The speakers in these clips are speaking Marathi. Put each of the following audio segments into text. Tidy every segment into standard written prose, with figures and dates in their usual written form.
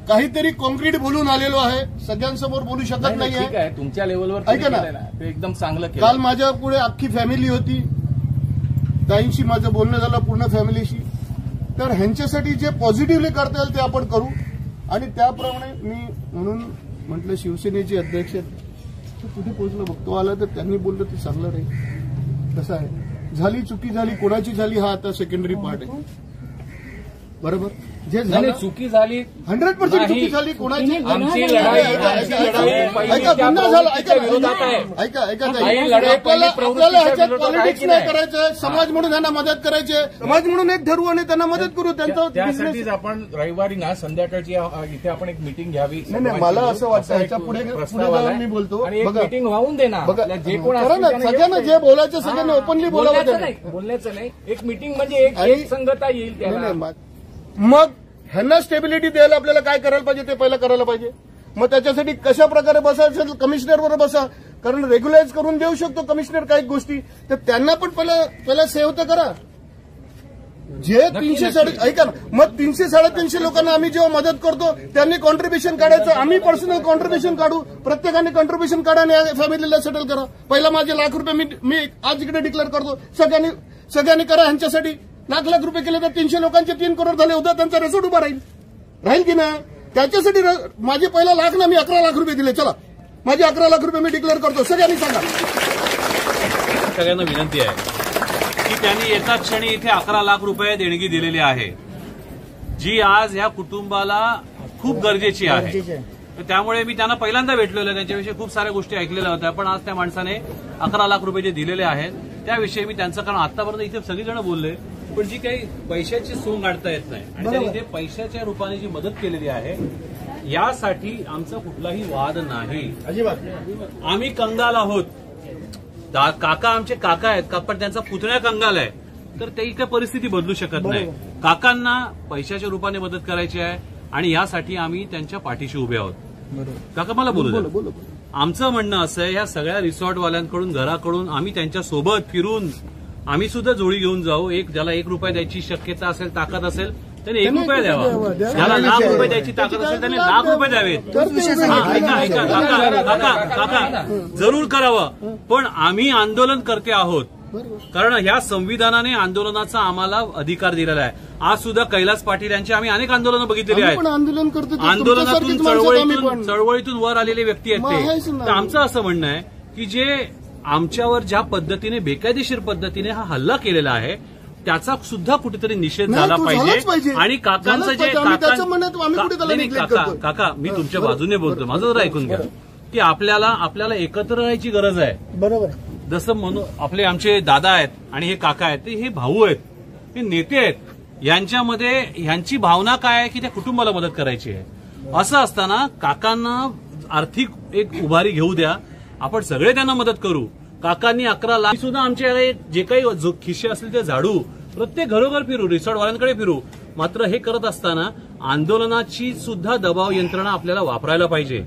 काहीतरी कॉन्क्रीट बोलून आलेलो आहे, सगळ्यांसमोर बोलू शकत नाही आहे. तुमच्या लेवलवर ऐका ना, ते एकदम चांगलं केलं. काल माझ्या पुढे अख्खी फॅमिली होती, ताईंशी माझं बोलणं झालं पूर्ण फॅमिलीशी. तर ह्यांच्यासाठी जे पॉझिटिव्हली करता येईल ते आपण करू. आणि त्याप्रमाणे मी म्हणून म्हटलं शिवसेनेचे अध्यक्ष कुठे पोहोचलं बघतो आला तर त्यांनी बोललं ते चांगलं राहील. कसं आहे, झाली चुकी झाली, कोणाची झाली हा आता सेकंडरी पार्ट आहे. बरोबर, जे झालं चुकी झाली 100% चुकी झाली, कोणाची आमची लढाई ऐका गुन्हा झाला. ऐका आपल्याला ह्याच्यात पॉलिटिक्स नाही करायचं. समाज म्हणून त्यांना मदत करायची, समाज म्हणून एक ठरवू आणि त्यांना मदत करू. त्यासाठीच आपण रविवारी ना संध्याकाळची इथे आपण एक मीटिंग घ्यावी. नाही, मला असं वाटतं ह्याच्या पुढे मी बोलतो, मीटिंग होऊन दे ना. जे कोण सगळ्यांना जे बोलायचं सगळ्यांना ओपनली बोलायचं नाही. एक मीटिंग म्हणजे एक संगता येईल त्याला. मग ह्यांना स्टेबिलिटी द्यायला आपल्याला काय करायला पाहिजे ते पहिलं करायला पाहिजे. मग त्याच्यासाठी कशा प्रकारे बसायचं, कमिशनरवर बसा, कारण रेग्युलाइज करून देऊ शकतो कमिशनर काही गोष्टी. तर त्यांना पण पहिला सेव्ह तर करा. जे 300 ऐका ना, मग 300-350 लोकांना आम्ही जेव्हा मदत करतो त्यांनी कॉन्ट्रीब्युशन काढायचं, आम्ही पर्सनल कॉन्ट्रीब्युशन काढू, प्रत्येकाने कॉन्ट्रीब्युशन काढा आणि फॅमिलीला सेटल करा. पहिला माझे ₹1,00,000 मी आज इकडे डिक्लेअर करतो. सगळ्यांनी करा. ह्यांच्यासाठी लाख रुपये केले तर 300 लोकांचे 3 करोड झाले. उद्या त्यांचा रेसोर्ट उभा राहील की नाही. त्याच्यासाठी माझे पहिला लाख ना मी ₹11,00,000 दिले. चला, माझे ₹11,00,000 मी डिक्लेअर करतो. सगळ्यांनी सांगा. सगळ्यांना विनंती आहे की त्यांनी एका क्षणी इथे ₹11,00,000 देणगी दिलेली आहे, जी आज ह्या कुटुंबाला खूप गरजेची आहे. त्यामुळे मी त्यांना पहिल्यांदा भेटलेलो, त्यांच्याविषयी खूप साऱ्या गोष्टी ऐकलेल्या होत्या. पण आज त्या माणसाने ₹11,00,000 जे दिलेले आहेत त्याविषयी मी त्यांचं, कारण आतापर्यंत इथे सगळेजण बोलले, पण जी काही पैशाची सोंग काढता येत नाही आणि त्यांनी इथे पैशाच्या रूपाने जी मदत केलेली आहे यासाठी आमचा कुठलाही वाद नाही. अजिबात आम्ही कंगाल आहोत. काका आमचे काका आहेत, पण त्यांचा पुतण्या कंगाल आहे, तर ते काही परिस्थिती बदलू शकत नाही. काकांना पैशाच्या रूपाने मदत करायची आहे आणि यासाठी आम्ही त्यांच्या पाठीशी उभे आहोत. काका मला बोलू द्या. आमचं म्हणणं असं आहे, या सगळ्या रिसॉर्टवाल्यांकडून, घराकडून आम्ही त्यांच्या सोबत फिरून आम्ही सुद्धा जोडी घेऊन जाऊ. ज्याला ₹1 द्यायची शक्यता असेल, ताकद असेल, त्याने ₹1 द्यावा. ज्याला ₹1,00,000 द्यायची ताकद असेल त्याने ₹1,00,000 द्यावेत. काका जरूर करावं. पण आम्ही आंदोलनकर्ते आहोत, कारण ह्या संविधानाने आंदोलनाचा आम्हाला अधिकार दिलेला आहे. आज सुद्धा कैलास पाटील यांची आम्ही अनेक आंदोलनं बघितलेली आहेत. आंदोलनातून चळवळीतून वर आलेले व्यक्ती आहेत ते. तर आमचं असं म्हणणं आहे की जे आमच्यावर ज्या पद्धतीने बेकायदेशीर पद्धतीने हा हल्ला केलेला आहे त्याचा सुद्धा कुठेतरी निषेध झाला पाहिजे. आणि काकांचं जे काका मी तुमच्या बाजूने बोलतो, माझं जरा ऐकून घ्या, की आपल्याला एकत्र राहायची गरज आहे. बरोबर, जसं म्हणून आपले आमचे दादा आहेत आणि हे काका आहेत, हे भाऊ आहेत, हे नेते आहेत. यांच्यामध्ये ह्यांची भावना काय आहे की त्या कुटुंबाला मदत करायची आहे. असं असताना काकांना आर्थिक एक उभारी घेऊ द्या, आपण सगळे त्यांना मदत करू. काकांनी 11 लाख सुद्धा आमचे जे काही खिशे असतील ते झाडू, प्रत्येक घरोघर फिरू, रिसॉर्टवाल्यांकडे फिरू. मात्र हे करत असताना आंदोलनाची सुद्धा दबाव यंत्रणा आपल्याला वापरायला पाहिजे.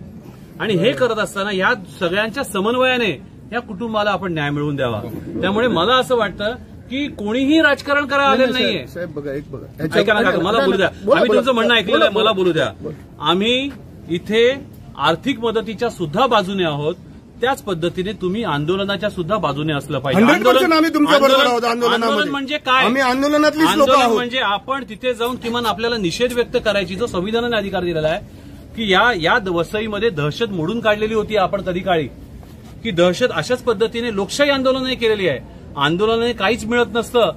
आणि हे करत असताना या सगळ्यांच्या समन्वयाने या कुटुंबाला आपण न्याय मिळवून द्यावा. त्यामुळे मला असं वाटतं की कोणीही राजकारण करायला आलेलं नाहीये. साहेब बघा, एक बघा, ऐका ना काका, मला बोलू द्या. आम्ही तुमचं म्हणणं ऐकलेलं आहे, मला बोलू द्या. आम्ही इथे आर्थिक मदतीच्या सुद्धा बाजूने आहोत, त्याच पद्धतीने तुम्ही आंदोलनाच्या सुद्धा बाजूने असलं पाहिजे. आंदोलन म्हणजे काय, आम्ही आंदोलनातलीच लोक आहोत. म्हणजे आपण तिथे जाऊन किमान आपल्याला निषेध व्यक्त करायची जो संविधानाने अधिकार दिलेला आहे, की या वसईमध्ये दहशत मोडून काढलेली होती आपण कधी काळी, की दहशत अशाच पद्धतीने लोकशाही आंदोलनाने केलेली आहे. आंदोलनाने काहीच मिळत नसतं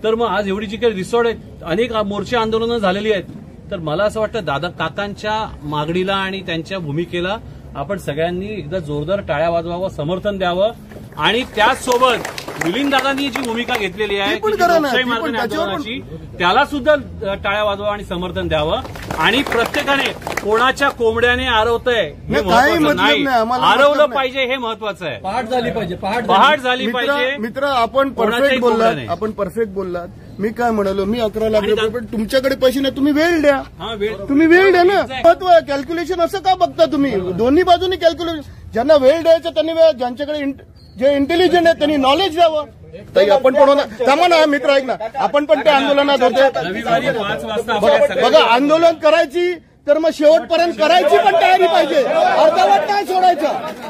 तर मग आज एवढी जी काही रिसॉर्ट आहेत, अनेक मोर्चे आंदोलनं झालेली आहेत. तर मला असं वाटतं दादा काकांच्या मागणीला आणि त्यांच्या भूमिकेला आपण सगळ्यांनी एकदा जोरदार टाळ्या वाजवावं, समर्थन द्यावं. आणि त्याचसोबत मिलिंददादांनी जी भूमिका घेतलेली आहे लोकशाही मार्गाने आंदोलनाची, त्याला सुद्धा टाळ्या वाजवा आणि समर्थन द्यावं. आणि प्रत्येकाने कोणाच्या कोंबड्याने आरवतंय हे महत्वाचं नाही, आरवलं पाहिजे हे महत्वाचं आहे. पहाट झाली पाहिजे, पहाट झाली पाहिजे. मित्र आपण परफेक्ट बोललात. मी काय म्हणालो, मी 11 लाख रुपये, तुमच्याकडे पैसे नाही, तुम्ही वेळ द्या. तुम्ही वेळ द्या ना. महत्व आहे कॅल्क्युलेशन. असं का बघता तुम्ही? दोन्ही बाजूनी कॅल्क्युलेशन. ज्यांना वेळ द्यायचं त्यांनी वेळ, ज्यांच्याकडे जे इंटेलिजंट आहे त्यांनी नॉलेज द्यावं. ताई आपण पण थांबा ना मित्र, ऐक ना, आपण पण त्या आंदोलनात होते. बघा, आंदोलन करायची तर मग शेवटपर्यंत करायची पण तयारी पाहिजे. अर्धवट नाही सोडायचं,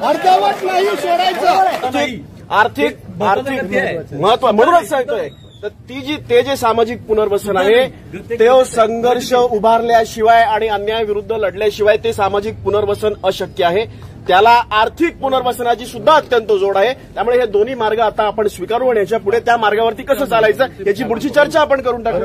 अर्धवट नाही सोडायचं. आर्थिक महत्व म्हणूनच सांगतोय तर ते जे सामाजिक पुनर्वसन आहे ते संघर्ष उभारल्याशिवाय आणि अन्यायाविरुद्ध लढल्याशिवाय ते सामाजिक पुनर्वसन अशक्य आहे. त्याला आर्थिक पुनर्वसनाची सुद्धा अत्यंत जोड आहे. त्यामुळे हे दोन्ही मार्ग आता आपण स्वीकारू आणि याच्या पुढे त्या मार्गावरती कसं चालायचं याची पुढची चर्चा आपण करून टाकू.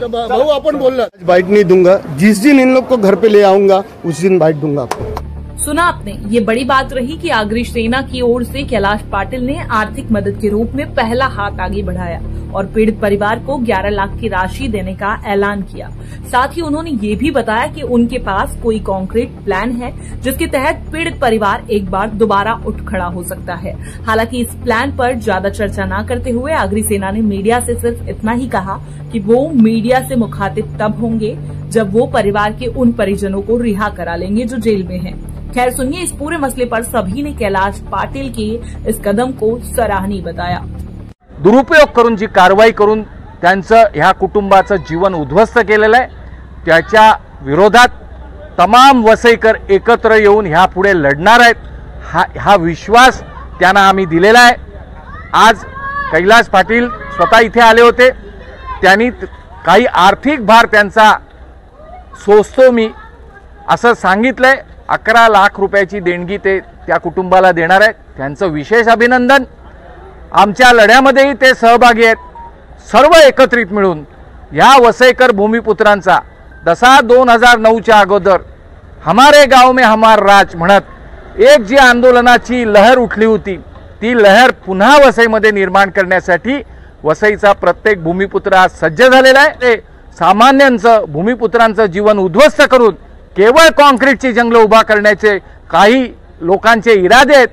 भाऊ आपण बोलला बाइट नहीं दूंगा, जिस दिन इन लोग को घर पे ले आऊंगा उस दिन बाइट दूंगा आपको. सुना आपने, ये बड़ी बात रही कि आगरी सेना की ओर से कैलाश पाटिल ने आर्थिक मदद के रूप में पहला हाथ आगे बढ़ाया और पीड़ित परिवार को 11 लाख की राशि देने का ऐलान किया. साथ ही उन्होंने ये भी बताया कि उनके पास कोई कॉन्क्रीट प्लान है जिसके तहत पीड़ित परिवार एक बार दोबारा उठ खड़ा हो सकता है. हालांकि इस प्लान पर ज्यादा चर्चा न करते हुए आगरी सेना ने मीडिया से सिर्फ इतना ही कहा कि वो मीडिया से मुखातिब तब होंगे जब वो परिवार के उन परिजनों को रिहा करा लेंगे जो जेल में हैं. खैर सुनिए, इस पूरे मसले पर सभी ने कैलाश पाटिल के इस कदम को सराहनीय बताया. दुरुपयोग करून जी कारवाई करून त्यांचं ह्या कुटुंबाचं जीवन उद्ध्वस्त केलेलं आहे त्याच्या विरोधात तमाम वसईकर एकत्र येऊन ह्या पुढे लढणार आहेत. हा विश्वास त्यांना आम्ही दिलेला आहे. आज कैलाश पाटील स्वतः इथे आले होते. त्यांनी काही आर्थिक भार त्यांचा सोसतो मी असं सांगितलंय. 11 लाख रुपयाची देणगी ते त्या कुटुंबाला देणार आहेत. त्यांचं विशेष अभिनंदन. आमच्या लढ्यामध्येही ते सहभागी आहेत. सर्व एकत्रित मिळून या वसईकर भूमिपुत्रांचा जसा 2009च्या अगोदर हमारे गाव में हमार राज म्हणत एक जी आंदोलनाची लहर उठली होती ती लहर पुन्हा वसईमध्ये निर्माण करण्यासाठी वसईचा प्रत्येक भूमिपुत्र आज सज्ज झालेला आहे. ते सामान्यांचं भूमिपुत्रांचं जीवन उद्ध्वस्त करून केवळ कॉन्क्रीटची जंगलं उभा करण्याचे काही लोकांचे इरादे आहेत